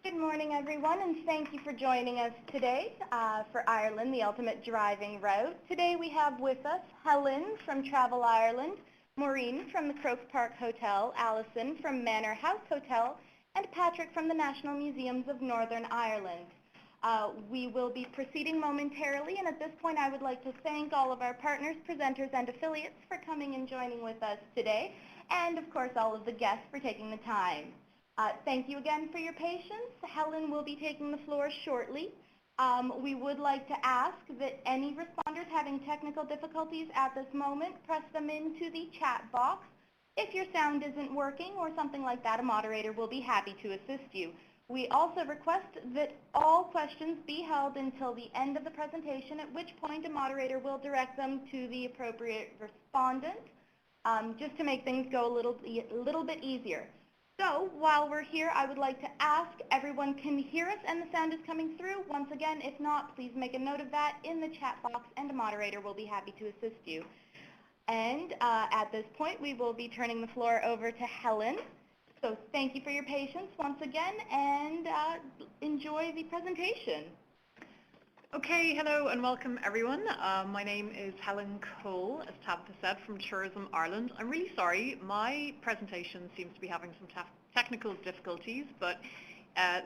Good morning, everyone, and thank you for joining us today for Ireland, the Ultimate Driving Route. Today we have with us Helen from Travel Ireland, Maureen from the Croke Park Hotel, Alison from Manor House Hotel, and Patrick from the National Museums of Northern Ireland. We will be proceeding momentarily, and at this point I would like to thank all of our partners, presenters, and affiliates for coming and joining with us today, and of course all of the guests for taking the time. Thank you again for your patience. Helen will be taking the floor shortly. We would like to ask that any responders having technical difficulties at this moment press them into the chat box. If your sound isn't working or something like that, a moderator will be happy to assist you. We also request that all questions be held until the end of the presentation, at which point a moderator will direct them to the appropriate respondent, just to make things go a little bit easier. So while we're here, I would like to ask everyone can hear us and the sound is coming through. Once again, if not, please make a note of that in the chat box and a moderator will be happy to assist you. And at this point, we will be turning the floor over to Helen. So thank you for your patience once again, and enjoy the presentation. Okay, hello and welcome everyone. My name is Helen Cole, as Tabitha said, from Tourism Ireland. I'm really sorry, my presentation seems to be having some technical difficulties, but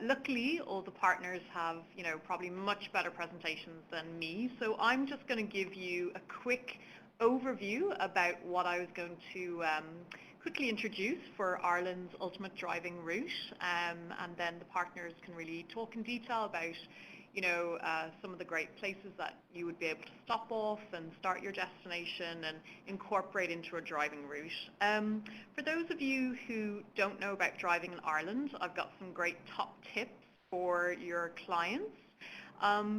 luckily all the partners have, probably much better presentations than me. So I'm just going to give you a quick overview about what I was going to quickly introduce for Ireland's Ultimate Driving Route, and then the partners can really talk in detail about some of the great places that you would be able to stop off and start your destination and incorporate into a driving route. For those of you who don't know about driving in Ireland, I've got some great top tips for your clients.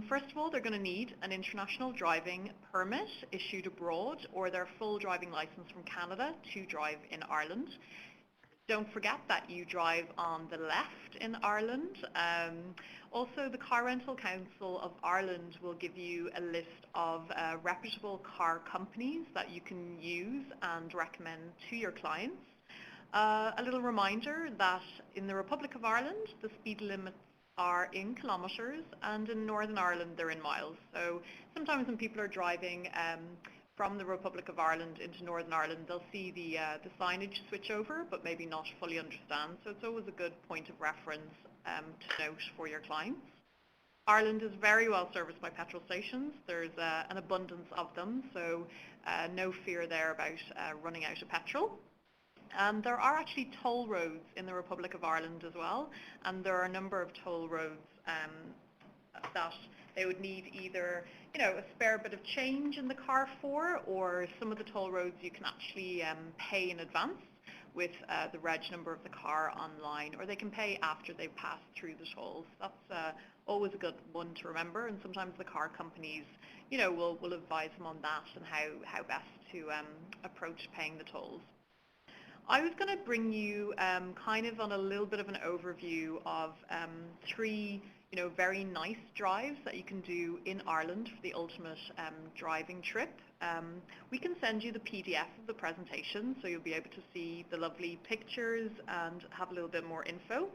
First of all, they're going to need an international driving permit issued abroad or their full driving license from Canada to drive in Ireland. Don't forget that you drive on the left in Ireland. Also, the Car Rental Council of Ireland will give you a list of reputable car companies that you can use and recommend to your clients. A little reminder that in the Republic of Ireland, the speed limits are in kilometres, and in Northern Ireland they're in miles. So sometimes when people are driving from the Republic of Ireland into Northern Ireland, they'll see the signage switch over, but maybe not fully understand. So it's always a good point of reference to note for your clients. Ireland is very well serviced by petrol stations. There's an abundance of them, so no fear there about running out of petrol. And there are actually toll roads in the Republic of Ireland as well, and there are a number of toll roads that they would need either a spare bit of change in the car for, or some of the toll roads you can actually pay in advance with the reg number of the car online, or they can pay after they've passed through the tolls. That's always a good one to remember, and sometimes the car companies will advise them on that and how best to approach paying the tolls. I was going to bring you kind of on a little bit of an overview of three very nice drives that you can do in Ireland for the ultimate driving trip. We can send you the PDF of the presentation, so you'll be able to see the lovely pictures and have a little bit more info.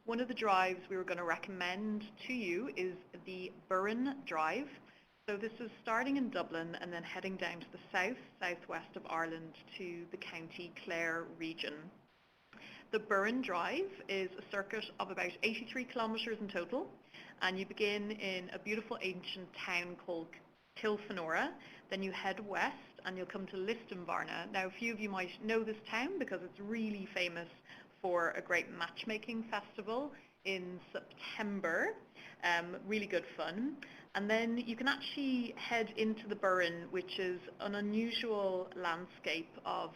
One of the drives we were going to recommend to you is the Burren Drive. So this is starting in Dublin and then heading down to the southwest of Ireland to the County Clare region. The Burren Drive is a circuit of about 83 kilometres in total, and you begin in a beautiful ancient town called Kilfenora. Then you head west and you'll come to Listonvarna. Now, a few of you might know this town because it's really famous for a great matchmaking festival in September. Really good fun. And then you can actually head into the Burren, which is an unusual landscape of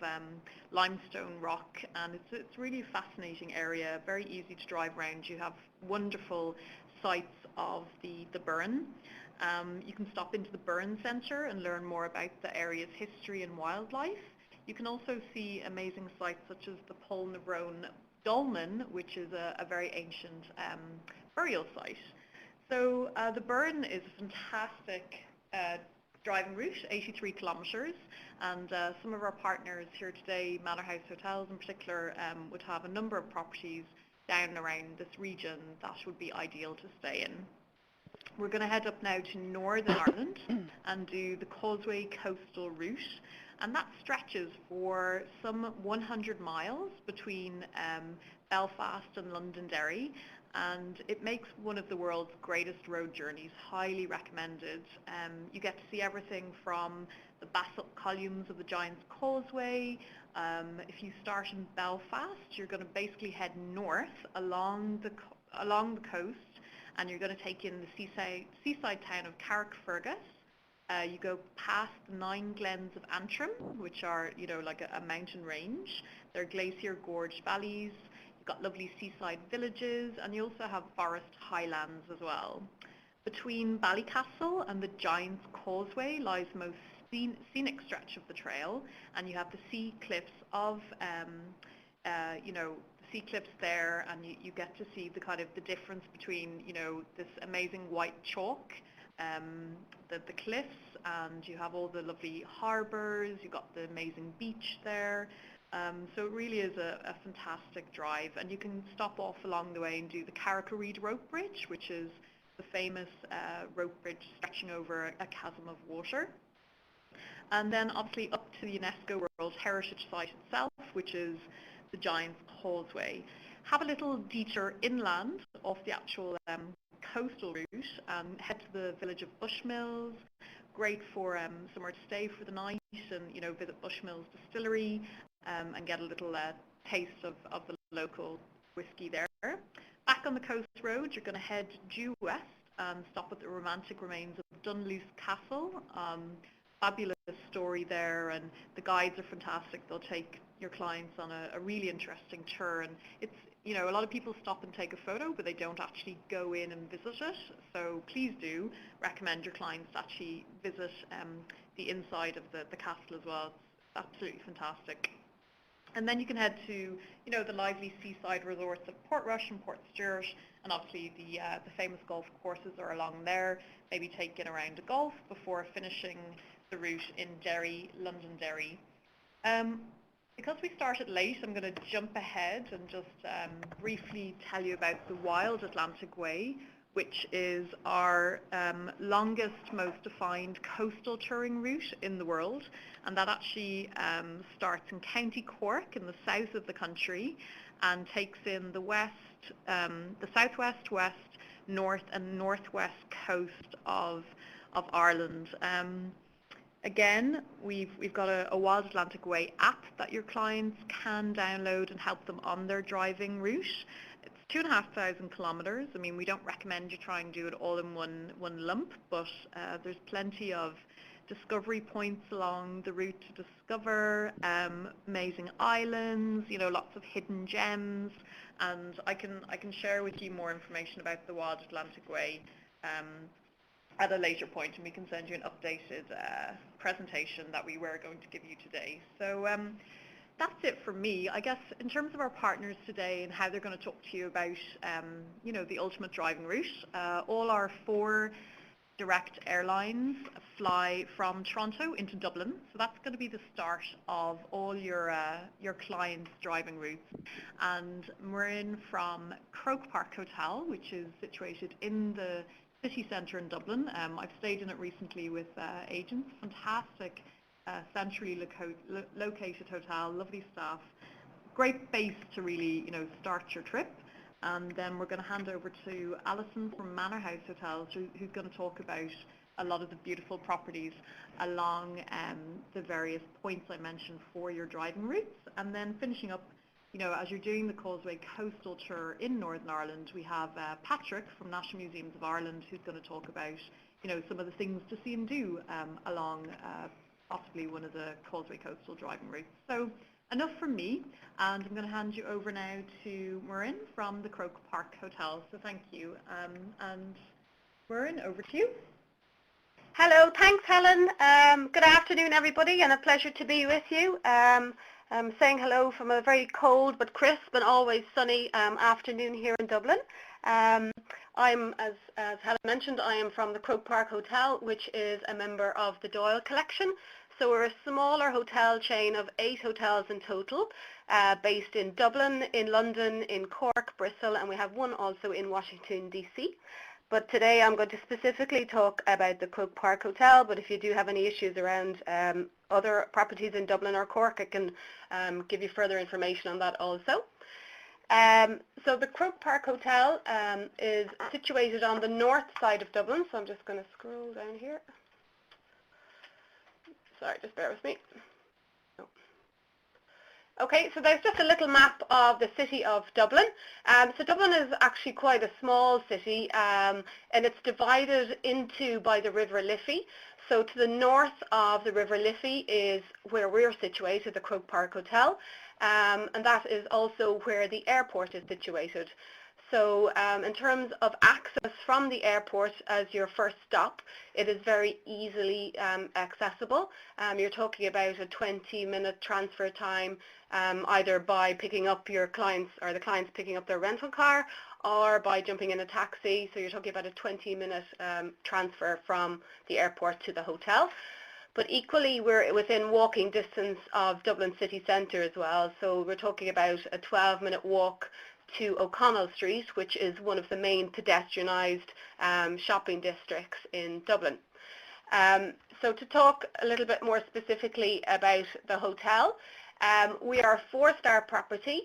limestone rock, and it's really a fascinating area, very easy to drive around. You have wonderful sights of the Burren. You can stop into the Burren Centre and learn more about the area's history and wildlife. You can also see amazing sites such as the Polnabrone Dolmen, which is a very ancient burial site. So the Burren is a fantastic driving route, 83 kilometres, and some of our partners here today, Manor House Hotels in particular, would have a number of properties down around this region, that would be ideal to stay in. We're going to head up now to Northern Ireland and do the Causeway Coastal Route, and that stretches for some 100 miles between Belfast and Londonderry, and it makes one of the world's greatest road journeys, highly recommended. You get to see everything from the basalt columns of the Giant's Causeway. If you start in Belfast, you're going to basically head north along the coast, and you're going to take in the seaside town of Carrickfergus. You go past the 9 glens of Antrim, which are, like a mountain range. They're glacier gorged valleys. You've got lovely seaside villages, and you also have forest highlands as well. Between Ballycastle and the Giant's Causeway lies the most scenic stretch of the trail, and you have the sea cliffs of, sea cliffs there, and you get to see the difference between, this amazing white chalk, the cliffs, and you have all the lovely harbours, you've got the amazing beach there. So it really is a fantastic drive, and you can stop off along the way and do the Carrick-a-Reed rope bridge, which is the famous rope bridge stretching over a chasm of water. And then obviously up to the UNESCO World Heritage Site itself, which is the Giant's Causeway. Have a little detour inland off the actual coastal route and head to the village of Bushmills. Great for somewhere to stay for the night and visit Bushmills Distillery and get a little taste of the local whiskey there. Back on the coast road, you're going to head due west and stop at the romantic remains of Dunluce Castle. Fabulous story there, and the guides are fantastic. They'll take your clients on a really interesting tour, and it's, a lot of people stop and take a photo, but they don't actually go in and visit it. So please do recommend your clients to actually visit the inside of the castle as well. It's absolutely fantastic. And then you can head to, the lively seaside resorts of Portrush and Portstewart, and obviously the famous golf courses are along there. Maybe take in a round of golf before finishing the route in Derry, Londonderry. Because we started late, I'm going to jump ahead and just briefly tell you about the Wild Atlantic Way, which is our longest, most defined coastal touring route in the world, and that actually starts in County Cork in the south of the country and takes in the southwest, west, north and northwest coast of Ireland. Again, we've got a Wild Atlantic Way app that your clients can download and help them on their driving route. It's 2,500 kilometres. I mean, we don't recommend you try and do it all in one lump, but there's plenty of discovery points along the route to discover, amazing islands, lots of hidden gems, and I can share with you more information about the Wild Atlantic Way at a later point, and we can send you an updated presentation that we were going to give you today. So that's it from me. I guess in terms of our partners today and how they're going to talk to you about, the ultimate driving route, all our 4 direct airlines fly from Toronto into Dublin. So that's going to be the start of all your clients' driving routes. And we're in from Croke Park Hotel, which is situated in the city centre in Dublin. I've stayed in it recently with agents. Fantastic, centrally located hotel, lovely staff, great base to really, start your trip. And then we're going to hand over to Alison from Manor House Hotels, who's going to talk about a lot of the beautiful properties along the various points I mentioned for your driving routes. And then finishing up, as you're doing the Causeway Coastal Tour in Northern Ireland, we have Patrick from National Museums of Ireland, who's going to talk about, some of the things to see and do along possibly one of the Causeway Coastal driving routes. So enough from me, and I'm going to hand you over now to Maureen from the Croke Park Hotel. So thank you, and Maureen, over to you. Hello, thanks Helen. Good afternoon everybody, and a pleasure to be with you. I'm saying hello from a very cold but crisp and always sunny afternoon here in Dublin. I'm, as Helen mentioned, I am from the Croke Park Hotel, which is a member of the Doyle Collection. So we're a smaller hotel chain of 8 hotels in total, based in Dublin, in London, in Cork, Bristol, and we have one also in Washington, D.C. But today I'm going to specifically talk about the Croke Park Hotel, but if you do have any issues around other properties in Dublin or Cork, I can give you further information on that also. So the Croke Park Hotel is situated on the north side of Dublin, so I'm just going to scroll down here. Sorry, just bear with me. Oh. Okay, so there's just a little map of the city of Dublin. So Dublin is actually quite a small city, and it's divided into by the River Liffey. So to the north of the River Liffey is where we're situated, the Croke Park Hotel, and that is also where the airport is situated. So in terms of access from the airport as your first stop, it is very easily accessible. You're talking about a 20-minute transfer time, either by picking up your clients or the clients picking up their rental car, or by jumping in a taxi. So you're talking about a 20-minute transfer from the airport to the hotel. But equally, we're within walking distance of Dublin city centre as well. So we're talking about a 12-minute walk to O'Connell Street, which is one of the main pedestrianised shopping districts in Dublin. So to talk a little bit more specifically about the hotel, we are a 4-star property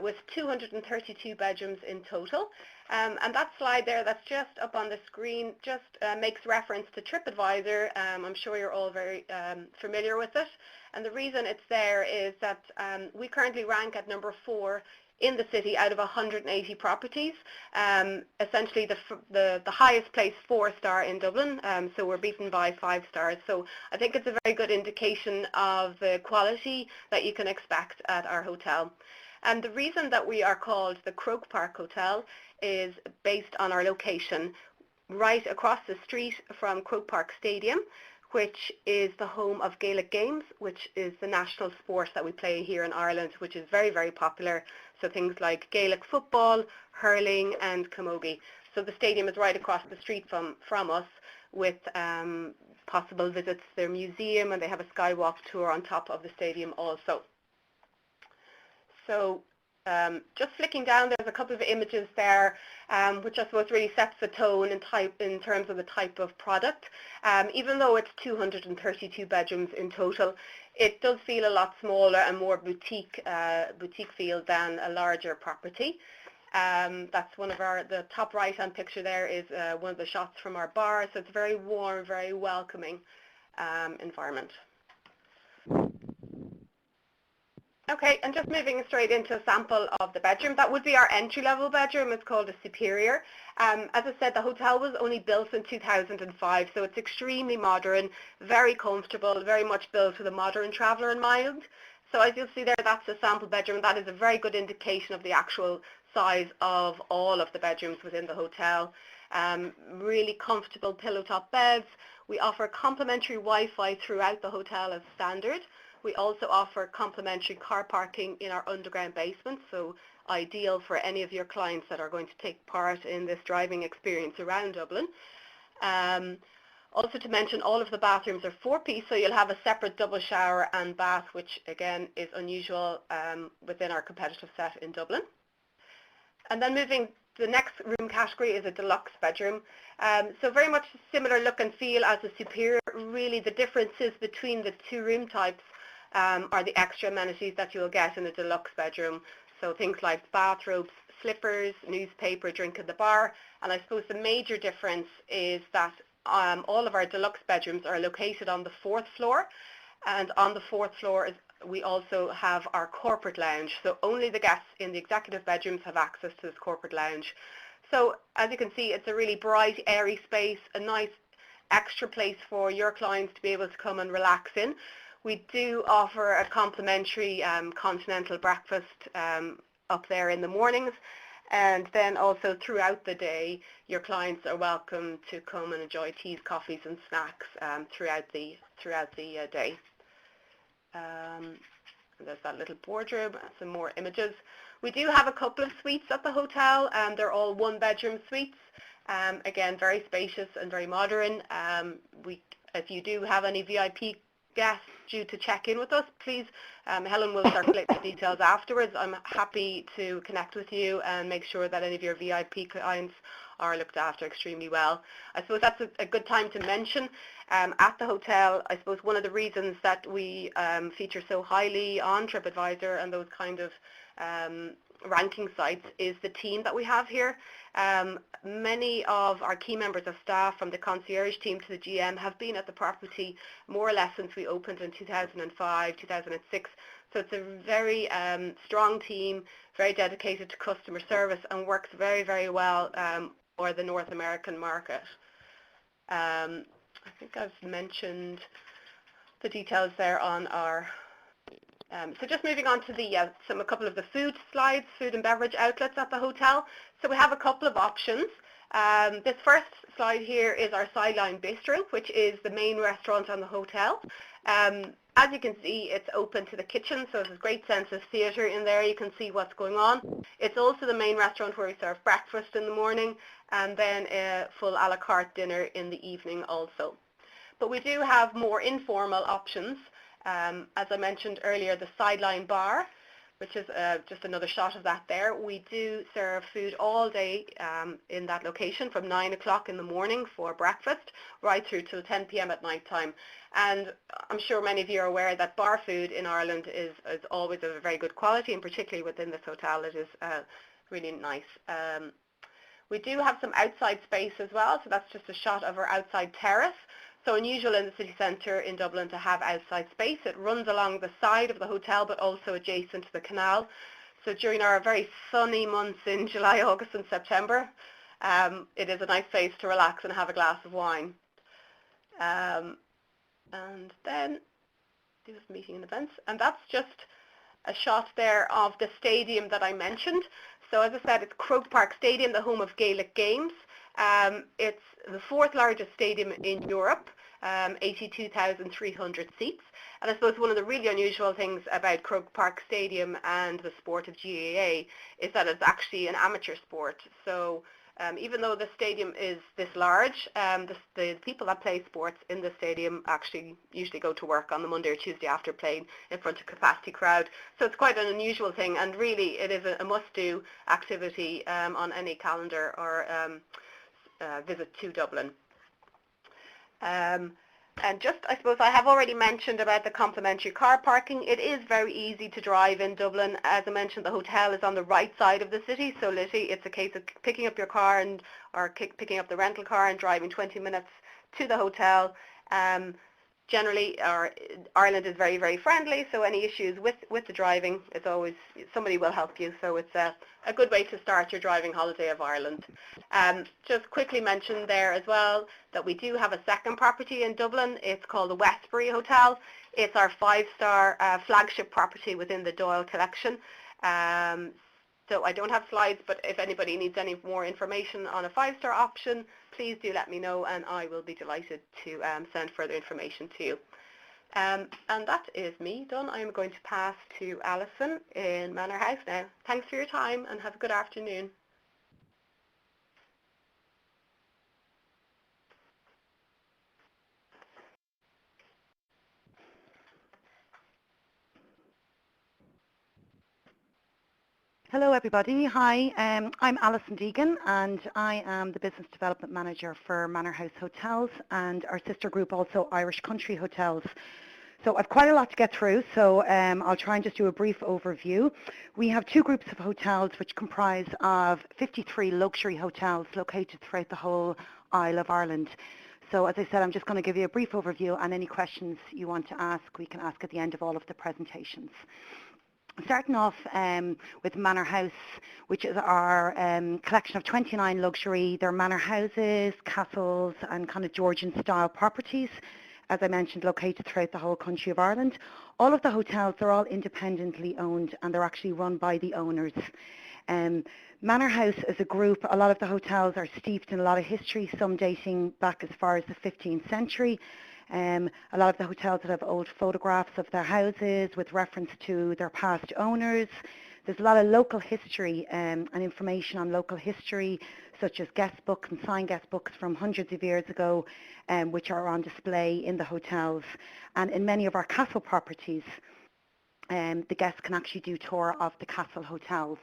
with 232 bedrooms in total. And that slide there that's just up on the screen just makes reference to TripAdvisor. I'm sure you're all very familiar with it. And the reason it's there is that we currently rank at number 4 in the city out of 180 properties, essentially the highest placed 4-star in Dublin, so we're beaten by 5 stars. So I think it's a very good indication of the quality that you can expect at our hotel. And the reason that we are called the Croke Park Hotel is based on our location right across the street from Croke Park Stadium, which is the home of Gaelic Games, which is the national sport that we play here in Ireland, which is very, very popular. So things like Gaelic football, hurling and camogie. So the stadium is right across the street from us, with possible visits to their museum, and they have a skywalk tour on top of the stadium also. So just flicking down, there's a couple of images there, which I suppose really sets the tone in terms of the type of product. Even though it's 232 bedrooms in total, it does feel a lot smaller and more boutique feel than a larger property. That's one of the top right-hand picture there is one of the shots from our bar, so it's a very warm, very welcoming environment. Okay, and just moving straight into a sample of the bedroom. That would be our entry-level bedroom. It's called a Superior. As I said, the hotel was only built in 2005, so it's extremely modern, very comfortable, very much built with a modern traveller in mind. So as you'll see there, that's a sample bedroom. That is a very good indication of the actual size of all of the bedrooms within the hotel. Really comfortable pillow-top beds. We offer complimentary Wi-Fi throughout the hotel as standard. We also offer complimentary car parking in our underground basement, so ideal for any of your clients that are going to take part in this driving experience around Dublin. Also to mention, all of the bathrooms are 4-piece, so you'll have a separate double shower and bath, which again is unusual within our competitive set in Dublin. And then moving, the next room category is a deluxe bedroom. So very much similar look and feel as a Superior. Really the differences between the 2 room types are the extra amenities that you'll get in a deluxe bedroom. So things like bathrobes, slippers, newspaper, drink at the bar. And I suppose the major difference is that all of our deluxe bedrooms are located on the 4th floor. And on the 4th floor we also have our corporate lounge. So only the guests in the executive bedrooms have access to this corporate lounge. So as you can see, it's a really bright, airy space, a nice extra place for your clients to be able to come and relax in. We do offer a complimentary continental breakfast up there in the mornings, and then also throughout the day your clients are welcome to come and enjoy teas, coffees and snacks throughout the day. There's that little boardroom, some more images. We do have a couple of suites at the hotel, and they're all 1-bedroom suites. Again, very spacious and very modern. If you do have any VIP guests due to check in with us, please, Helen will circulate the details afterwards. I'm happy to connect with you and make sure that any of your VIP clients are looked after extremely well. I suppose that's a good time to mention at the hotel, I suppose one of the reasons that we feature so highly on TripAdvisor and those kind of ranking sites is the team that we have here. Many of our key members of staff, from the concierge team to the GM, have been at the property more or less since we opened in 2005, 2006. So it's a very strong team, very dedicated to customer service, and works very, very well for the North American market. I think I've mentioned the details there on our so just moving on to the a couple of the food slides, food and beverage outlets at the hotel. So we have a couple of options. This first slide here is our Sideline Bistro, which is the main restaurant on the hotel. As you can see, it's open to the kitchen, so there's a great sense of theatre in there. You can see what's going on. It's also the main restaurant where we serve breakfast in the morning and then a full a la carte dinner in the evening also. But we do have more informal options. As I mentioned earlier, the Sideline Bar, which is just another shot of that there. We do serve food all day in that location from 9 o'clock in the morning for breakfast right through till 10 p.m. at night time. And I'm sure many of you are aware that bar food in Ireland is always of a very good quality, and particularly within this hotel it is really nice. We do have some outside space as well, so that's just a shot of our outside terrace. So unusual in the city centre in Dublin to have outside space. It runs along the side of the hotel but also adjacent to the canal. So during our very sunny months in July, August and September, it is a nice place to relax and have a glass of wine. And then do this meeting and events. And that's just a shot there of the stadium that I mentioned. So as I said, it's Croke Park Stadium, the home of Gaelic games. It's the fourth largest stadium in Europe, 82,300 seats. And I suppose one of the really unusual things about Croke Park Stadium and the sport of GAA is that it's actually an amateur sport. So even though the stadium is this large, the people that play sports in the stadium actually usually go to work on the Monday or Tuesday after playing in front of a capacity crowd. So it's quite an unusual thing, and really it is a must-do activity on any calendar or visit to Dublin. And just, I suppose I have already mentioned about the complimentary car parking. It is very easy to drive in Dublin. As I mentioned, the hotel is on the right side of the city, so literally it's a case of picking up your car or picking up the rental car and driving 20 minutes to the hotel. Generally, Ireland is very, very friendly, so any issues with the driving, it's always, somebody will help you, so it's a good way to start your driving holiday of Ireland. Just quickly mention there as well that we do have a second property in Dublin. It's called the Westbury Hotel. It's our 5-star flagship property within the Doyle collection. So I don't have slides, but if anybody needs any more information on a 5-star option, please do let me know and I will be delighted to send further information to you. And that is me done. I am going to pass to Alison in Manor House now. Thanks for your time and have a good afternoon. Hello everybody, hi, I'm Alison Deegan and I am the Business Development Manager for Manor House Hotels and our sister group also Irish Country Hotels. So I've quite a lot to get through, so I'll try and just do a brief overview. We have two groups of hotels which comprise of 53 luxury hotels located throughout the whole Isle of Ireland. So as I said, I'm just going to give you a brief overview, and any questions you want to ask, we can ask at the end of all of the presentations. Starting off with Manor House, which is our collection of 29 luxury, they're manor houses, castles and kind of Georgian style properties, as I mentioned, located throughout the whole country of Ireland. All of the hotels, they're all independently owned and they're actually run by the owners. Manor House as a group, a lot of the hotels are steeped in a lot of history, some dating back as far as the 15th century. A lot of the hotels that have old photographs of their houses with reference to their past owners. There's a lot of local history and information on local history, such as guest books and signed guest books from hundreds of years ago, which are on display in the hotels. And in many of our castle properties, the guests can actually do tour of the castle hotels,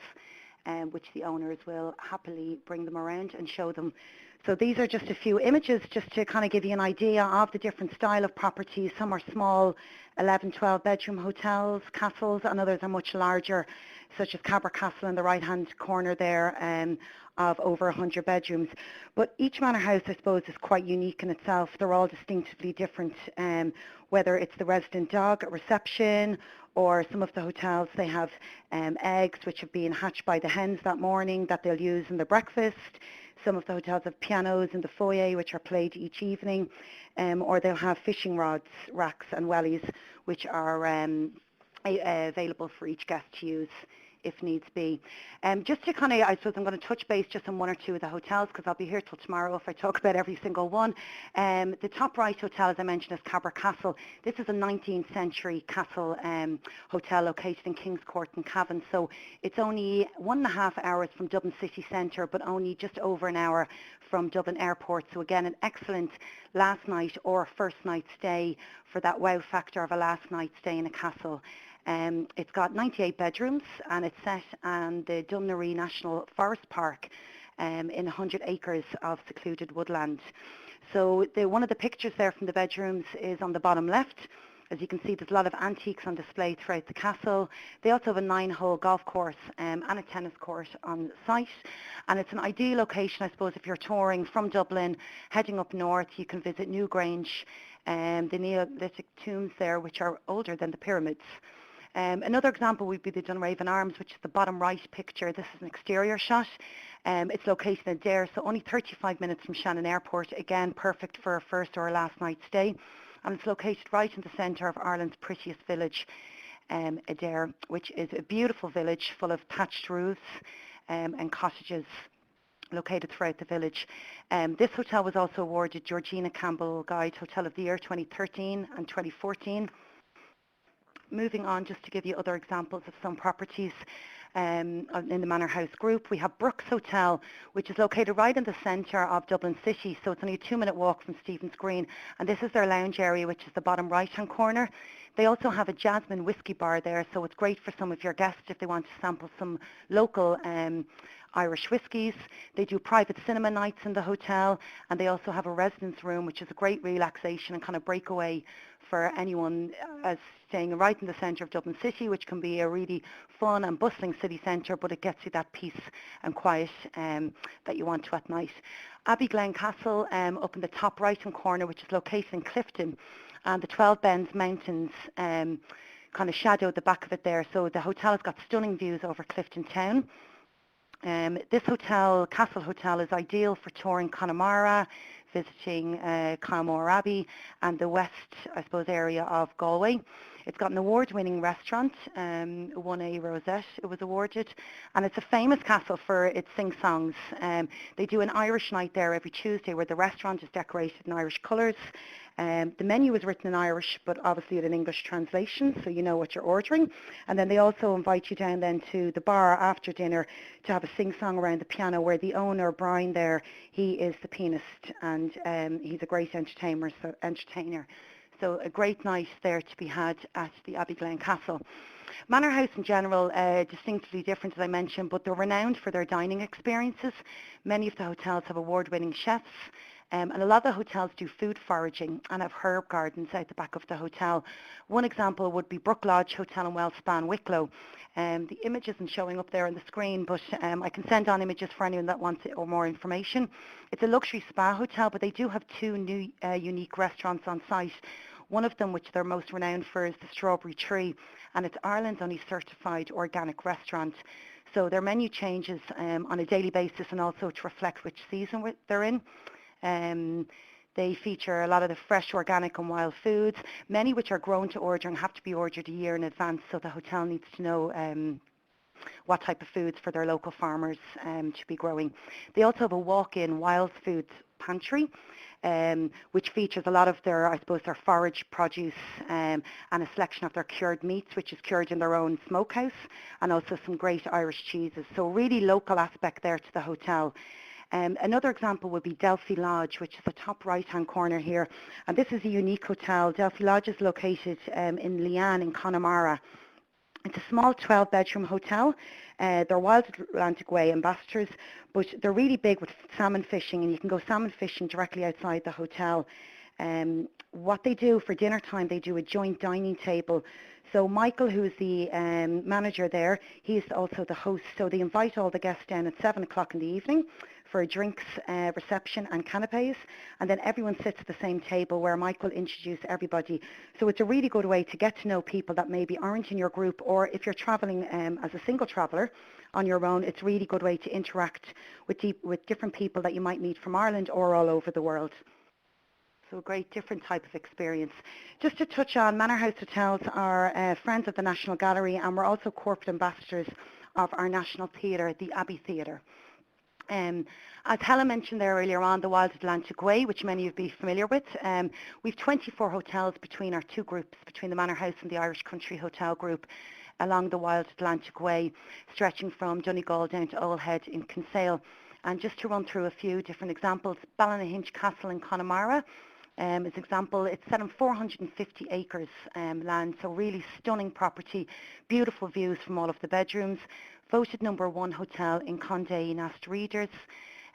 which the owners will happily bring them around and show them. So these are just a few images just to kind of give you an idea of the different style of properties. Some are small 11, 12 bedroom hotels, castles, and others are much larger, such as Cabra Castle in the right hand corner there, of over 100 bedrooms. But each manor house, I suppose, is quite unique in itself. They're all distinctively different, whether it's the resident dog at reception, or some of the hotels, they have eggs which have been hatched by the hens that morning that they'll use in the breakfast. Some of the hotels have pianos in the foyer which are played each evening, or they'll have fishing rods, racks and wellies which are available for each guest to use if needs be. Just to kind of, I suppose I'm going to touch base just on one or two of the hotels because I'll be here till tomorrow if I talk about every single one. The top right hotel, as I mentioned, is Cabra Castle. This is a 19th century castle hotel located in King's Court in Cavan. So it's only 1.5 hours from Dublin city centre, but only just over an hour from Dublin Airport. So again, an excellent last night or first night stay for that wow factor of a last night stay in a castle. It's got 98 bedrooms and it's set on the Dunleary National Forest Park in 100 acres of secluded woodland. So one of the pictures there from the bedrooms is on the bottom left. As you can see, there's a lot of antiques on display throughout the castle. They also have a 9-hole golf course and a tennis court on site. And it's an ideal location, I suppose, if you're touring from Dublin, heading up north. You can visit Newgrange, the Neolithic tombs there, which are older than the pyramids. Another example would be the Dunraven Arms, which is the bottom right picture. This is an exterior shot. It's located in Dare, so only 35 minutes from Shannon Airport. Again, perfect for a first or a last night stay. And it's located right in the centre of Ireland's prettiest village, Adair, which is a beautiful village full of thatched roofs and cottages located throughout the village. This hotel was also awarded Georgina Campbell Guide Hotel of the Year 2013 and 2014. Moving on, just to give you other examples of some properties in the Manor House group, we have Brooks Hotel, which is located right in the centre of Dublin City, so it's only a 2-minute walk from Stephen's Green, and this is their lounge area, which is the bottom right-hand corner. They also have a Jasmine whiskey bar there, so it's great for some of your guests if they want to sample some local Irish whiskies. They do private cinema nights in the hotel, and they also have a residence room, which is a great relaxation and kind of breakaway for anyone staying right in the centre of Dublin City, which can be a really fun and bustling city centre, but it gets you that peace and quiet that you want to at night. Abbey Castle, up in the top right-hand corner, which is located in Clifton, and the 12 Bends Mountains kind of shadow the back of it there. So the hotel has got stunning views over Clifton town. This hotel, Castle Hotel, is ideal for touring Connemara, visiting Carmore Abbey and the west, I suppose, area of Galway. It's got an award-winning restaurant, 1A Rosette it was awarded, and it's a famous castle for its sing-songs. They do an Irish night there every Tuesday where the restaurant is decorated in Irish colours. The menu is written in Irish, but obviously in an English translation, so you know what you're ordering. And then they also invite you down then to the bar after dinner to have a sing-song around the piano, where the owner, Brian there, he is the pianist, and he's a great entertainer. So a great night there to be had at the Abbey Castle. Manor House in general, distinctly different as I mentioned, but they're renowned for their dining experiences. Many of the hotels have award-winning chefs. And a lot of the hotels do food foraging and have herb gardens out the back of the hotel. One example would be Brook Lodge Hotel in Wellspan, Wicklow. The image isn't showing up there on the screen, but I can send on images for anyone that wants it or more information. It's a luxury spa hotel, but they do have 2 new unique restaurants on site. One of them, which they're most renowned for, is the Strawberry Tree, and it's Ireland's only certified organic restaurant. So their menu changes on a daily basis and also to reflect which season they're in. They feature a lot of the fresh, organic and wild foods, many which are grown to order and have to be ordered a year in advance, so the hotel needs to know what type of foods for their local farmers to be growing. They also have a walk-in wild foods pantry, which features a lot of their, I suppose, their forage produce and a selection of their cured meats, which is cured in their own smokehouse, and also some great Irish cheeses. So really local aspect there to the hotel. Another example would be Delphi Lodge, which is the top right-hand corner here. And this is a unique hotel. Delphi Lodge is located in Leanne in Connemara. It's a small 12-bedroom hotel. They're Wild Atlantic Way ambassadors, but they're really big with salmon fishing, and you can go salmon fishing directly outside the hotel. What they do for dinner time, they do a joint dining table. So Michael, who's the manager there, he's also the host. So they invite all the guests down at 7 o'clock in the evening for a drinks reception and canapes, and then everyone sits at the same table where Michael introduced everybody. So it's a really good way to get to know people that maybe aren't in your group, or if you're travelling as a single traveller on your own, it's a really good way to interact with different people that you might meet from Ireland or all over the world. So a great different type of experience. Just to touch on, Manor House Hotels are friends of the National Gallery, and we're also corporate ambassadors of our national theatre, the Abbey Theatre. As Helen mentioned there earlier on, the Wild Atlantic Way, which many of you will be familiar with, we've 24 hotels between our two groups, between the Manor House and the Irish Country Hotel Group, along the Wild Atlantic Way, stretching from Donegal down to Old Head in Kinsale. And just to run through a few different examples, Ballynahinch Castle in Connemara, as an example, it's set on 450 acres land, so really stunning property, beautiful views from all of the bedrooms. Voted #1 hotel in Condé Nast Readers.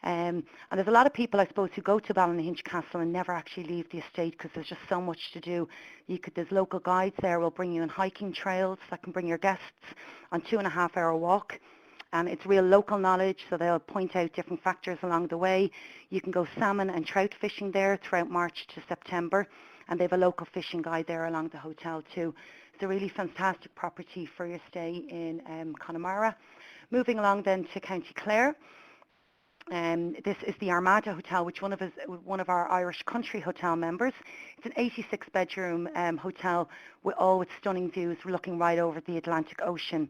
And there's a lot of people, I suppose, who go to Ballynahinch Castle and never actually leave the estate because there's just so much to do. There's local guides there will bring you on hiking trails that can bring your guests on 2.5-hour walk. And it's real local knowledge, so they'll point out different factors along the way. You can go salmon and trout fishing there throughout March to September, and they have a local fishing guide there along the hotel too. It's a really fantastic property for your stay in Connemara. Moving along then to County Clare. This is the Armada Hotel, which one of our Irish Country Hotel members. It's an 86-bedroom hotel with stunning views looking right over the Atlantic Ocean.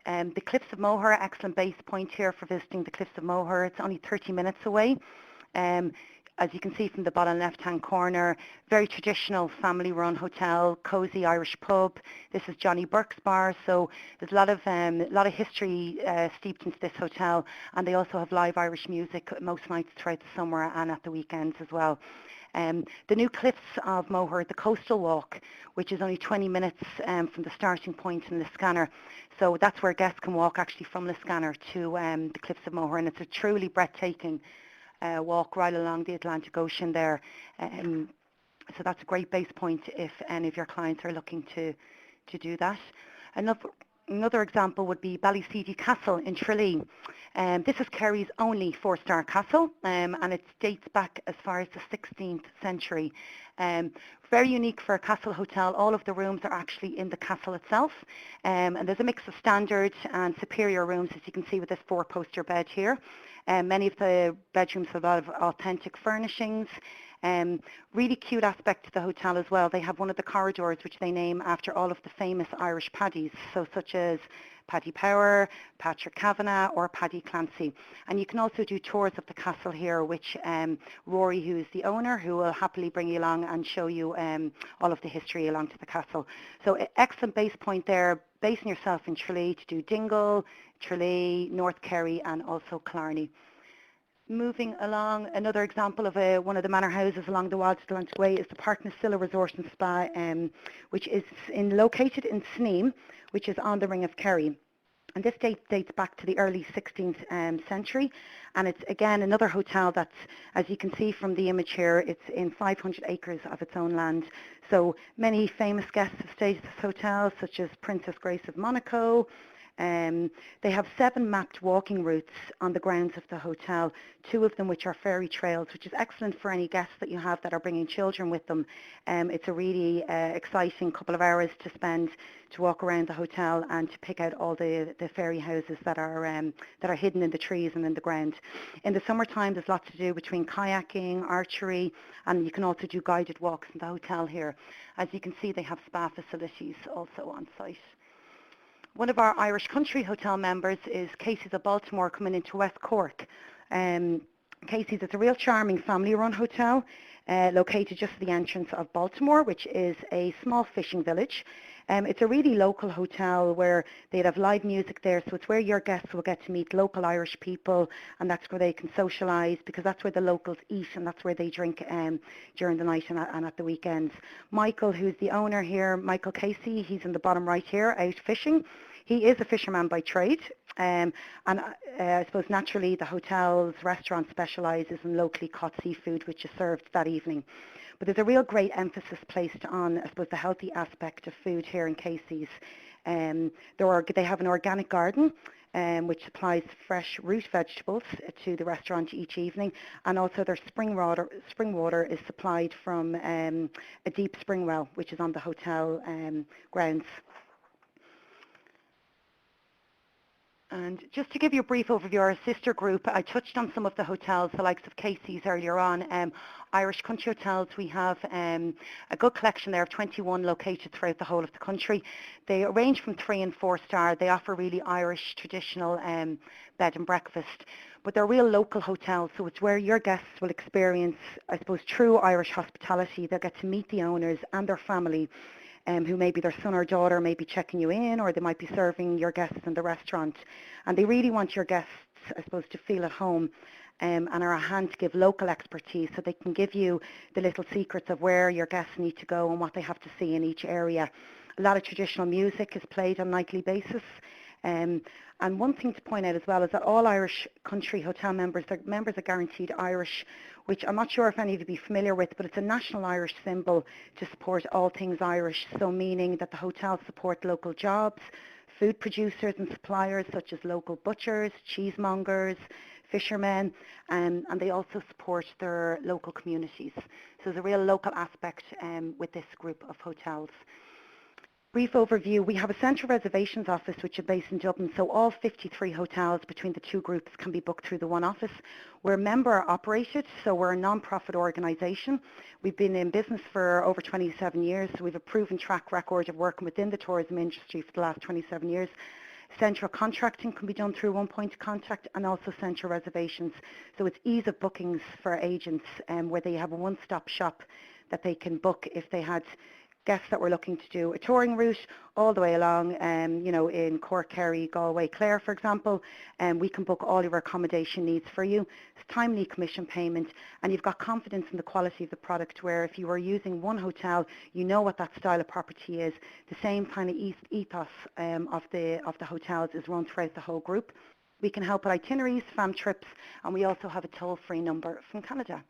The Cliffs of Moher, excellent base point here for visiting the Cliffs of Moher. It's only 30 minutes away. As you can see from the bottom left-hand corner, very traditional family-run hotel, cosy Irish pub. This is Johnny Burke's bar, so there's a lot of history steeped into this hotel, and they also have live Irish music most nights throughout the summer and at the weekends as well. The new Cliffs of Moher, the Coastal Walk, which is only 20 minutes from the starting point in Liscannor. So that's where guests can walk actually from Liscannor to the Cliffs of Moher, and it's a truly breathtaking walk right along the Atlantic Ocean there. So that's a great base point if any of your clients are looking to do that. Another example would be Ballyseedy Castle in Tralee. This is Kerry's only 4-star castle, and it dates back as far as the 16th century. Very unique for a castle hotel. All of the rooms are actually in the castle itself, and there's a mix of standard and superior rooms, as you can see with this 4-poster bed here. Many of the bedrooms have a lot of authentic furnishings. Really cute aspect to the hotel as well. They have one of the corridors which they name after all of the famous Irish paddies, so such as Paddy Power, Patrick Kavanagh or Paddy Clancy. And you can also do tours of the castle here, which Rory, who is the owner, who will happily bring you along and show you all of the history along to the castle. So excellent base point there, basing yourself in Tralee to do Dingle, Tralee, North Kerry and also Killarney. Moving along, another example of one of the manor houses along the Wild Atlantic Way is the Park Nasilla Resort and Spa, which is located in Sneem, which is on the Ring of Kerry. And this dates back to the early 16th century, and it's again another hotel that's, as you can see from the image here, it's in 500 acres of its own land. So many famous guests have stayed at this hotel, such as Princess Grace of Monaco. They have 7 mapped walking routes on the grounds of the hotel, 2 of them which are fairy trails, which is excellent for any guests that you have that are bringing children with them. It's a really exciting couple of hours to spend to walk around the hotel and to pick out all the fairy houses that are hidden in the trees and in the ground. In the summertime, there's lots to do between kayaking, archery, and you can also do guided walks in the hotel here. As you can see, they have spa facilities also on site. One of our Irish Country Hotel members is Casey's of Baltimore coming into West Cork. Casey's is a real charming family-run hotel located just at the entrance of Baltimore, which is a small fishing village. It's a really local hotel where they'd have live music there, so it's where your guests will get to meet local Irish people, and that's where they can socialise, because that's where the locals eat and that's where they drink during the night and at the weekends. Michael, who's the owner here, Michael Casey, he's in the bottom right here, out fishing. He is a fisherman by trade, and I suppose naturally the hotel's restaurant specialises in locally caught seafood, which is served that evening. But there's a real great emphasis placed on, I suppose, the healthy aspect of food here in Casey's. They have an organic garden, which supplies fresh root vegetables to the restaurant each evening, and also their spring water is supplied from a deep spring well, which is on the hotel grounds. And just to give you a brief overview, our sister group, I touched on some of the hotels, the likes of Casey's earlier on. Irish Country Hotels, we have a good collection there of 21 located throughout the whole of the country. They range from 3 and 4 star. They offer really Irish traditional bed and breakfast. But they're real local hotels, so it's where your guests will experience, I suppose, true Irish hospitality. They'll get to meet the owners and their family, who maybe their son or daughter may be checking you in, or they might be serving your guests in the restaurant. And they really want your guests, I suppose, to feel at home and are at hand to give local expertise, so they can give you the little secrets of where your guests need to go and what they have to see in each area. A lot of traditional music is played on a nightly basis. And one thing to point out as well is that all Irish Country Hotel members, they're members of Guaranteed Irish, which I'm not sure if any of you be familiar with, but it's a national Irish symbol to support all things Irish, so meaning that the hotels support local jobs, food producers and suppliers such as local butchers, cheesemongers, fishermen, and they also support their local communities. So there's a real local aspect with this group of hotels. Brief overview, we have a central reservations office which is based in Dublin, so all 53 hotels between the two groups can be booked through the one office. We're member operated, so we're a non-profit organisation. We've been in business for over 27 years, so we have a proven track record of working within the tourism industry for the last 27 years. Central contracting can be done through one point of contact, and also central reservations. So it's ease of bookings for agents where they have a one-stop shop that they can book if they had guests that were looking to do a touring route all the way along, in Cork, Kerry, Galway, Clare, for example, and we can book all your accommodation needs for you. It's timely commission payment, and you've got confidence in the quality of the product, where if you were using one hotel, you know what that style of property is. The same kind of ethos of the hotels is run throughout the whole group. We can help with itineraries, fam trips, and we also have a toll-free number from Canada.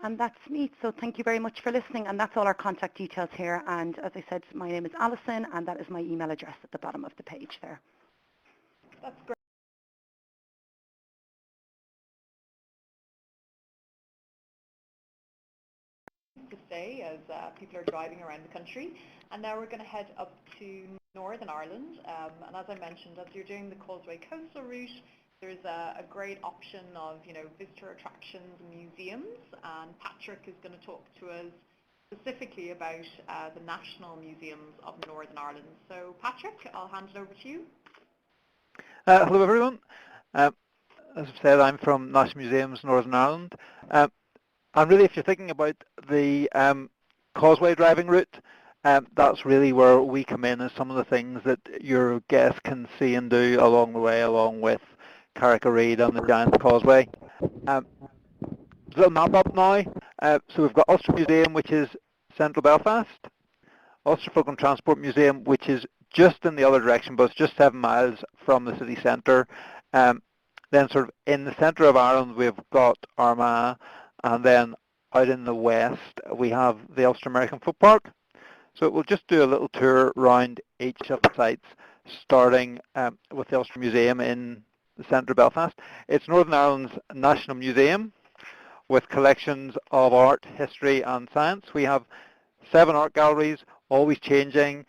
And that's me, so thank you very much for listening, and that's all our contact details here. And as I said, my name is Alison, and that is my email address at the bottom of the page there. That's great. To stay as people are driving around the country, and now we're going to head up to Northern Ireland, and as I mentioned, as you're doing the Causeway Coastal route, there's a great option of visitor attractions and museums, and Patrick is going to talk to us specifically about the National Museums of Northern Ireland. So Patrick, I'll hand it over to you. Hello everyone. As I've said, I'm from National Museums Northern Ireland. And really, if you're thinking about the Causeway driving route, that's really where we come in as some of the things that your guests can see and do along the way, along with Carrick-a-Reid on the Giant's Causeway. Little map up now. So we've got Ulster Museum, which is central Belfast. Ulster Folk and Transport Museum, which is just in the other direction, but it's just 7 miles from the city centre. Then sort of in the centre of Ireland, we've got Armagh, and then out in the west, we have the Ulster American Folk Park. So we'll just do a little tour around each of the sites, starting with the Ulster Museum in the centre of Belfast. It's Northern Ireland's National Museum with collections of art, history and science. We have 7 art galleries, always changing,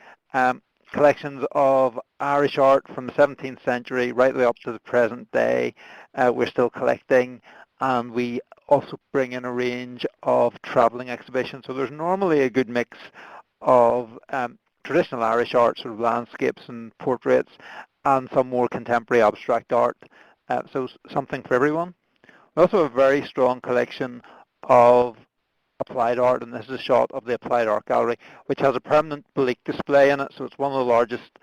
collections of Irish art from the 17th century right the way up to the present day. We're still collecting, and we also bring in a range of travelling exhibitions. So there's normally a good mix of traditional Irish art, sort of landscapes and portraits, and some more contemporary abstract art, so something for everyone. We also have a very strong collection of applied art, and this is a shot of the Applied Art Gallery, which has a permanent Balik display in it, so it's one of the largest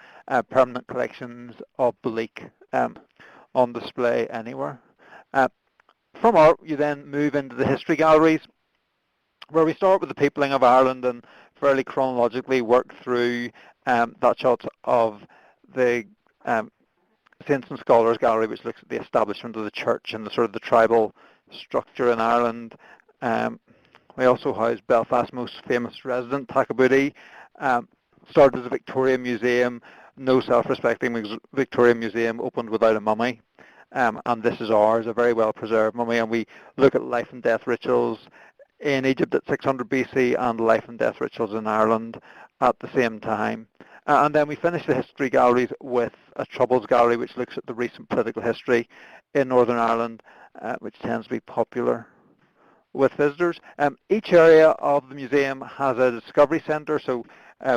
permanent collections of Balik on display anywhere. From art, you then move into the history galleries, where we start with the peopling of Ireland and fairly chronologically work through that shot of the Saints and Scholars Gallery, which looks at the establishment of the church and the sort of the tribal structure in Ireland. We also house Belfast's most famous resident, Takabuti. Started as a Victorian museum. No self-respecting Victorian museum opened without a mummy. And this is ours, a very well-preserved mummy. And we look at life and death rituals in Egypt at 600 BC and life and death rituals in Ireland at the same time. And then we finish the history galleries with a Troubles gallery, which looks at the recent political history in Northern Ireland, which tends to be popular with visitors. Each area of the museum has a discovery centre, so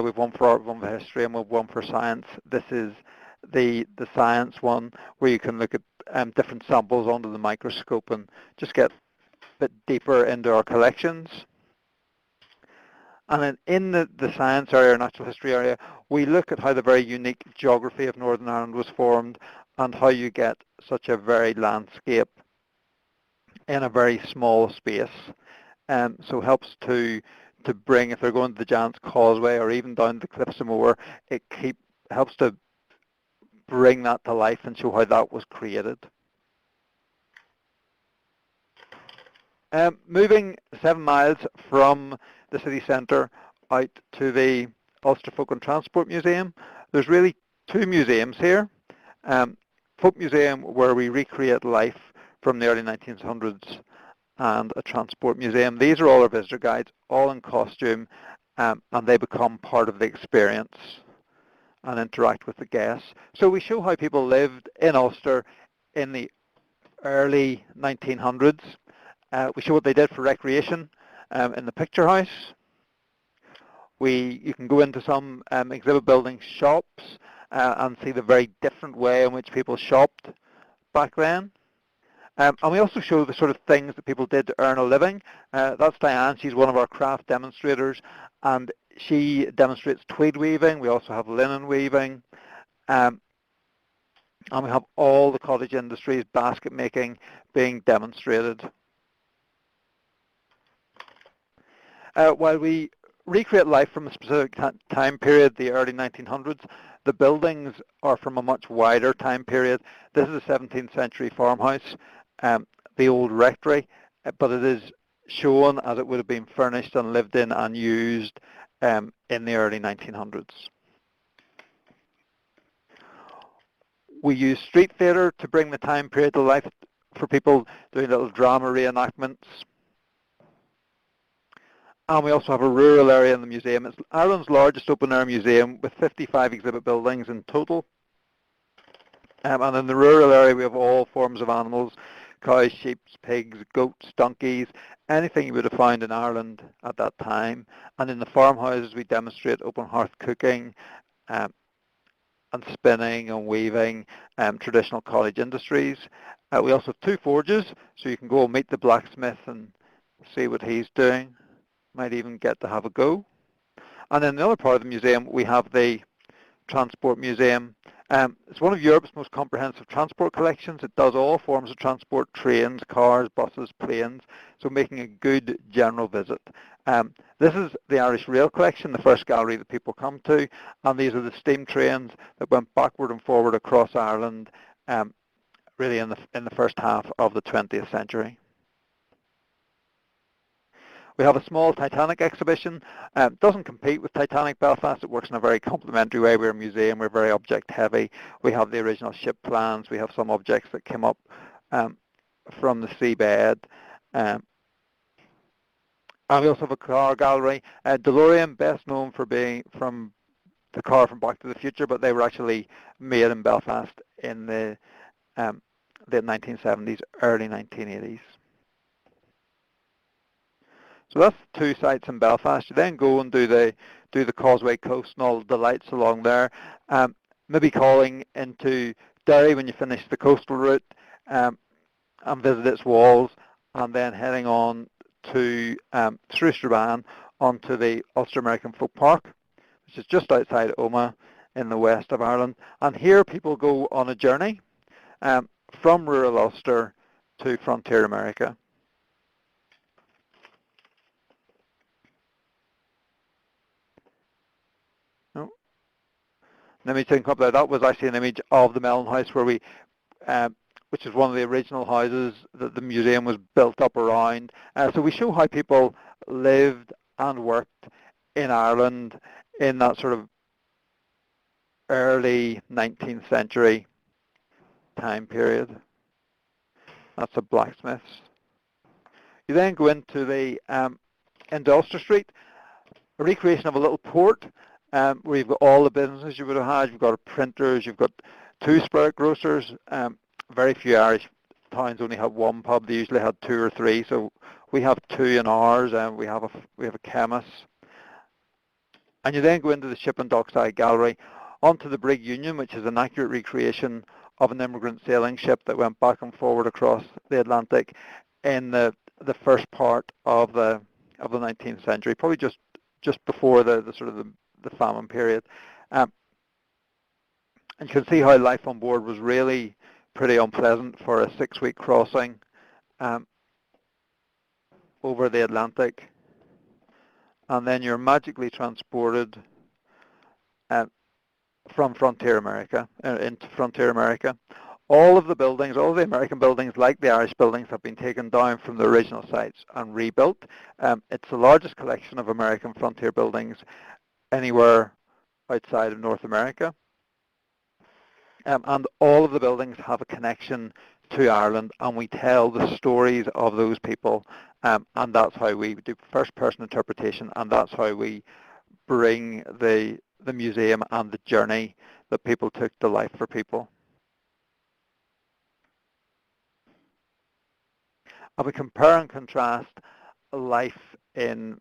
we've one for art, one for history, and we've one for science. This is the science one, where you can look at different samples under the microscope and just get a bit deeper into our collections. And then in the science area, or natural history area, we look at how the very unique geography of Northern Ireland was formed and how you get such a varied landscape in a very small space. So it helps to bring, if they're going to the Giant's Causeway or even down the Cliffs of Moher, it helps to bring that to life and show how that was created. Moving 7 miles from the city centre out to the Ulster Folk and Transport Museum, there's really 2 museums here. Folk Museum, where we recreate life from the early 1900s, and a transport museum. These are all our visitor guides, all in costume, and they become part of the experience and interact with the guests. So we show how people lived in Ulster in the early 1900s. We show what they did for recreation in the picture house. You can go into some exhibit building shops and see the very different way in which people shopped back then. And we also show the sort of things that people did to earn a living. That's Diane. She's one of our craft demonstrators, and she demonstrates tweed weaving. We also have linen weaving. And we have all the cottage industries, basket making, being demonstrated. While we recreate life from a specific time period, the early 1900s, the buildings are from a much wider time period. This is a 17th century farmhouse, the old rectory, but it is shown as it would have been furnished and lived in and used in the early 1900s. We use street theatre to bring the time period to life for people doing little drama reenactments. And we also have a rural area in the museum. It's Ireland's largest open-air museum with 55 exhibit buildings in total. And in the rural area, we have all forms of animals: cows, sheep, pigs, goats, donkeys, anything you would have found in Ireland at that time. And in the farmhouses, we demonstrate open hearth cooking and spinning and weaving, traditional cottage industries. We also have 2 forges, so you can go and meet the blacksmith and see what he's doing. Might even get to have a go. And in the other part of the museum, we have the Transport Museum. It's one of Europe's most comprehensive transport collections. It does all forms of transport: trains, cars, buses, planes, so making a good general visit. This is the Irish Rail Collection, the first gallery that people come to, and these are the steam trains that went backward and forward across Ireland, really in the first half of the 20th century. We have a small Titanic exhibition. It doesn't compete with Titanic Belfast. It works in a very complementary way. We're a museum. We're very object heavy. We have the original ship plans. We have some objects that came up from the seabed. And we also have a car gallery. DeLorean, best known for being from the car from Back to the Future, but they were actually made in Belfast in the 1970s, early 1980s. So that's 2 sites in Belfast. You then go and do the Causeway Coast and all the lights along there. Maybe calling into Derry when you finish the coastal route, and visit its walls, and then heading on to through Strabane onto the Ulster American Folk Park, which is just outside Omagh in the west of Ireland. And here people go on a journey from rural Ulster to frontier America. Oh. An image didn't come up there. That was actually an image of the Mellon House, where we, which is one of the original houses that the museum was built up around. So we show how people lived and worked in Ireland in that sort of early 19th century time period. That's a blacksmith's. You then go into the into Ulster Street, a recreation of a little port where you've got all the businesses you would have had. You've got printers, you've got 2 spirit grocers. Very few Irish towns only have 1 pub. They usually had 2 or 3. So we have 2 in ours, and we have a chemist. And you then go into the Ship and Dockside Gallery, onto the Brig Union, which is an accurate recreation of an immigrant sailing ship that went back and forward across the Atlantic in the first part of the 19th century, probably just before the sort of the famine period. And you can see how life on board was really pretty unpleasant for a 6-week crossing over the Atlantic. And then you're magically transported from frontier America, into frontier America. All of the buildings, all of the American buildings, like the Irish buildings, have been taken down from the original sites and rebuilt. It's the largest collection of American frontier buildings anywhere outside of North America. And all of the buildings have a connection to Ireland, and we tell the stories of those people, and that's how we do first-person interpretation, and that's how we bring the museum and the journey that people took to life for people. And we compare and contrast life in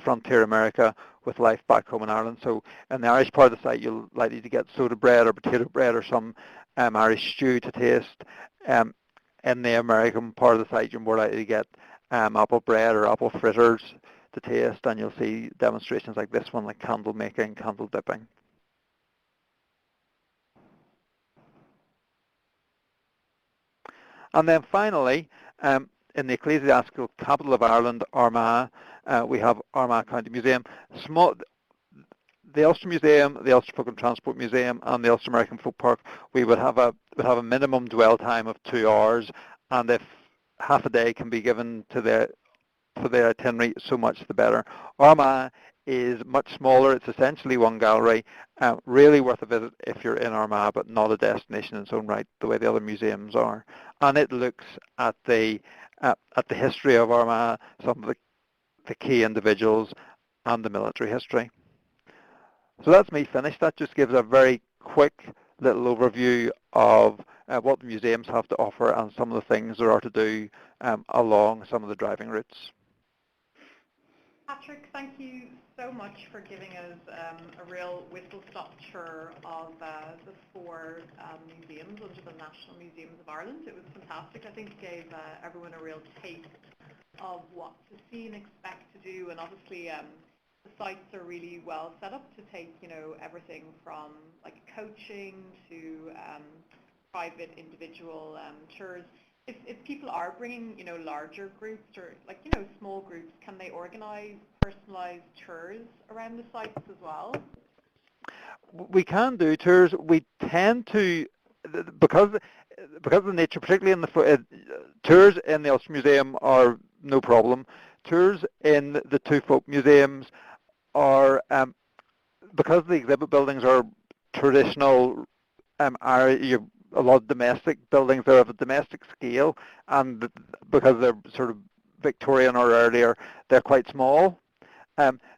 frontier America with life back home in Ireland. So in the Irish part of the site, you're likely to get soda bread or potato bread or some Irish stew to taste. In the American part of the site, you're more likely to get apple bread or apple fritters to taste, and you'll see demonstrations like this one, like candle making, candle dipping. And then finally, in the ecclesiastical capital of Ireland, Armagh, we have Armagh County Museum. The Ulster Museum, the Ulster Folk and Transport Museum, and the Ulster American Folk Park, we would have a minimum dwell time of 2 hours, and if half a day can be given to for the itinerary, so much the better. Armagh is much smaller. It's essentially 1 gallery. Really worth a visit if you're in Armagh, but not a destination in its own right, the way the other museums are. And it looks at the history of Armagh, some of the key individuals, and the military history. So that's me finished. That just gives a very quick little overview of what the museums have to offer and some of the things there are to do along some of the driving routes. Patrick, thank you so much for giving us a real whistle-stop tour of the 4 museums under the National Museums of Ireland. It was fantastic. I think it gave everyone a real taste of what to see and expect to do, and obviously the sites are really well set up to take, everything from like coaching to private individual tours. If people are bringing, larger groups or small groups, can they organize personalized tours around the sites as well? We can do tours. We tend to, because of the nature, particularly in the tours in the Ulster Museum are no problem. Tours in the 2 folk museums are, because the exhibit buildings are traditional, a lot of domestic buildings, they're of a domestic scale, and because they're sort of Victorian or earlier, they're quite small.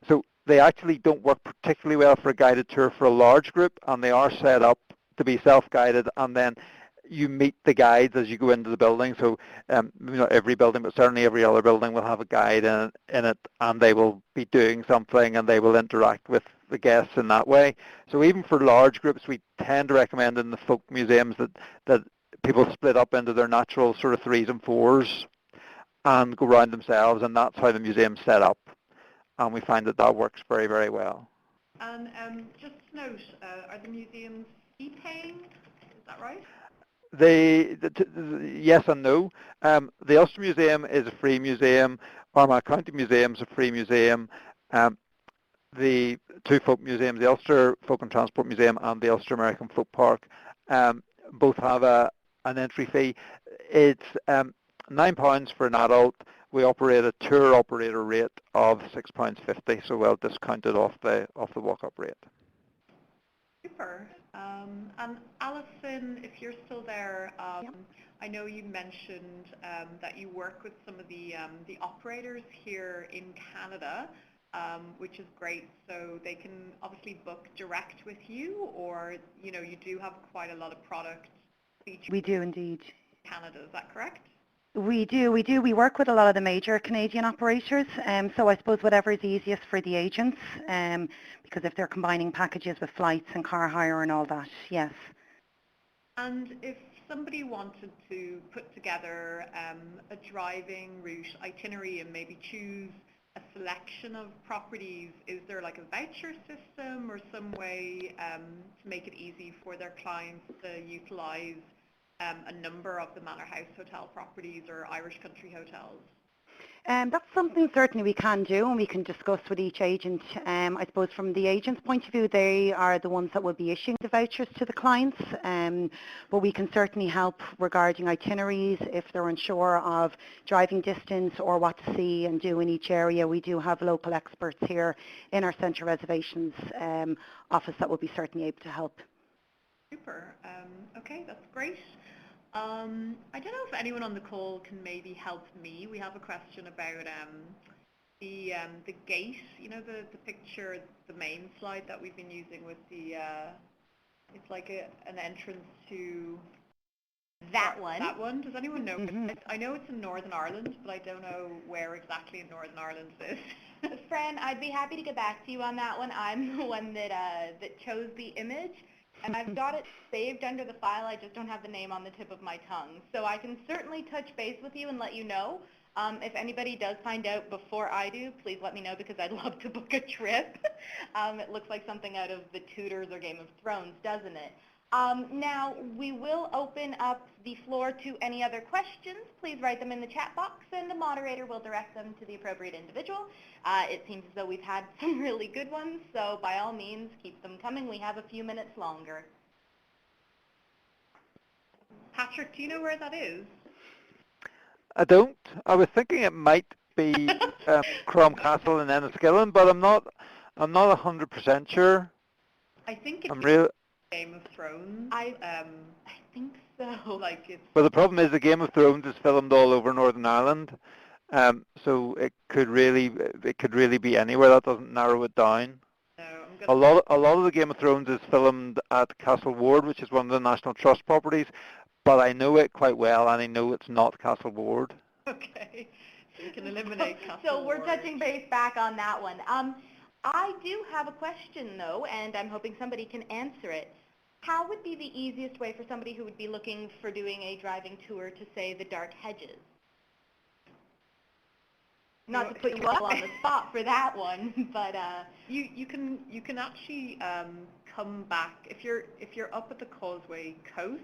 So they actually don't work particularly well for a guided tour for a large group, and they are set up to be self-guided, and then you meet the guides as you go into the building. So not every building, but certainly every other building will have a guide in it, and they will be doing something, and they will interact with the guests in that way. So even for large groups, we tend to recommend in the folk museums that people split up into their natural sort of 3s and 4s and go around themselves, and that's how the museum's set up. And we find that works very, very well. And just to note, are the museums fee-paying? Is that right? Yes and no. The Ulster Museum is a free museum. Armagh County Museum is a free museum. The two folk museums, the Ulster Folk and Transport Museum and the Ulster American Folk Park, both have an entry fee. It's £9 for an adult. We operate a tour operator rate of £6.50, so well discounted off the walk-up rate. Super. And Alison, if you're still there, I know you mentioned that you work with some of the operators here in Canada, which is great. So they can obviously book direct with you, or you do have quite a lot of product featured. We do indeed. In Canada, is that correct? We do. We work with a lot of the major Canadian operators, so I suppose whatever is easiest for the agents, because if they're combining packages with flights and car hire and all that, yes. And if somebody wanted to put together a driving route itinerary and maybe choose a selection of properties, is there like a voucher system or some way to make it easy for their clients to utilise a number of the Manor House Hotel properties or Irish Country hotels? That's something certainly we can do, and we can discuss with each agent. I suppose from the agent's point of view, they are the ones that will be issuing the vouchers to the clients, but we can certainly help regarding itineraries if they're unsure of driving distance or what to see and do in each area. We do have local experts here in our centre reservations office that will be certainly able to help. Super. Okay, that's great. I don't know if anyone on the call can maybe help me. We have a question about the gate, the picture, the main slide that we've been using with the, it's like an entrance to... That one. That one. Does anyone know? Mm-hmm. I know it's in Northern Ireland, but I don't know where exactly in Northern Ireland it is. Fran, I'd be happy to get back to you on that one. I'm the one that chose the image. And I've got it saved under the file. I just don't have the name on the tip of my tongue. So I can certainly touch base with you and let you know. If anybody does find out before I do, please let me know because I'd love to book a trip. It looks like something out of the Tudors or Game of Thrones, doesn't it? Now, we will open up the floor to any other questions. Please write them in the chat box, and the moderator will direct them to the appropriate individual. It seems as though we've had some really good ones, so by all means, keep them coming. We have a few minutes longer. Patrick, do you know where that is? I don't. I was thinking it might be Crom Castle in Enniskillen, but I'm not 100% sure. I think it's Game of Thrones. I think so. Like it's. Well, the problem is the Game of Thrones is filmed all over Northern Ireland, so it could really be anywhere. That doesn't narrow it down. No, A lot of the Game of Thrones is filmed at Castle Ward, which is one of the National Trust properties, but I know it quite well, and I know it's not Castle Ward. Okay, so you can eliminate Castle So we're Ward. touching base back on that one. I do have a question, though, and I'm hoping somebody can answer it. How would be the easiest way for somebody who would be looking for doing a driving tour to say the dark hedges? Not to put you all on the spot for that one, but you can actually come back if you're up at the Causeway Coast,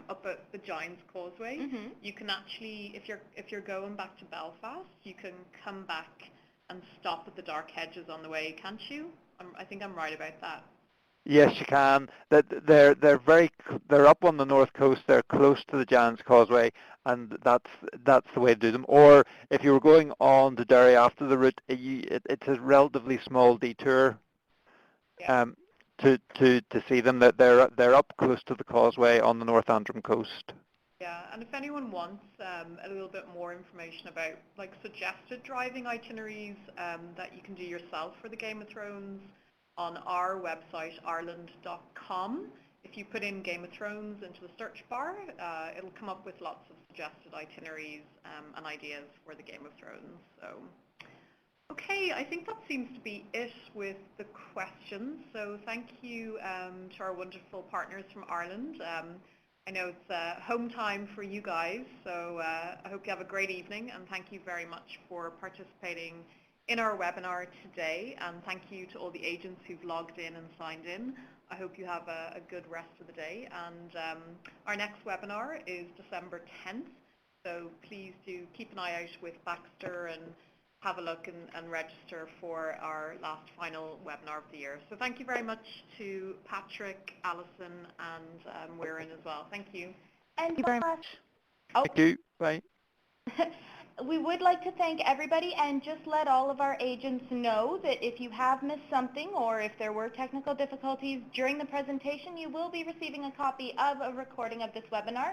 up at the Giant's Causeway. Mm-hmm. You can actually, if you're going back to Belfast, you can come back and stop at the Dark Hedges on the way, can't you? I think I'm right about that. Yes, you can. They're up on the north coast. They're close to the Giant's Causeway, and that's the way to do them. Or if you were going on to Derry after the route, it's a relatively small detour. Yeah. To see them. That they're up close to the Causeway on the North Antrim coast. Yeah, and if anyone wants a little bit more information about like suggested driving itineraries that you can do yourself for the Game of Thrones, on our website, ireland.com, if you put in Game of Thrones into the search bar, it'll come up with lots of suggested itineraries and ideas for the Game of Thrones. So, okay, I think that seems to be it with the questions. So thank you to our wonderful partners from Ireland. I know it's home time for you guys, so I hope you have a great evening, and thank you very much for participating in our webinar today, and thank you to all the agents who've logged in and signed in. I hope you have a good rest of the day, and our next webinar is December 10th, so please do keep an eye out with Baxter and have a look and register for our last final webinar of the year. So thank you very much to Patrick, Alison, and Weirin as well. Thank you. And Thank you very much. Thank you. Bye. We would like to thank everybody and just let all of our agents know that if you have missed something or if there were technical difficulties during the presentation, you will be receiving a copy of a recording of this webinar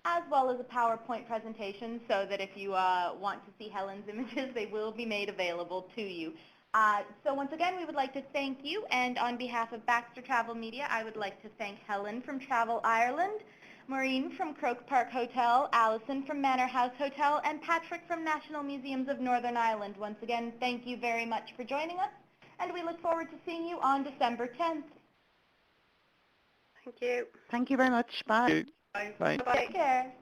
as well as a PowerPoint presentation, so that if you want to see Helen's images, they will be made available to you. So once again, we would like to thank you, and on behalf of Baxter Travel Media, I would like to thank Helen from Travel Ireland, Maureen from Croke Park Hotel, Alison from Manor House Hotel, and Patrick from National Museums of Northern Ireland. Once again, thank you very much for joining us, and we look forward to seeing you on December 10th. Thank you. Thank you very much. Bye. Thank you. Bye. Bye. Take care.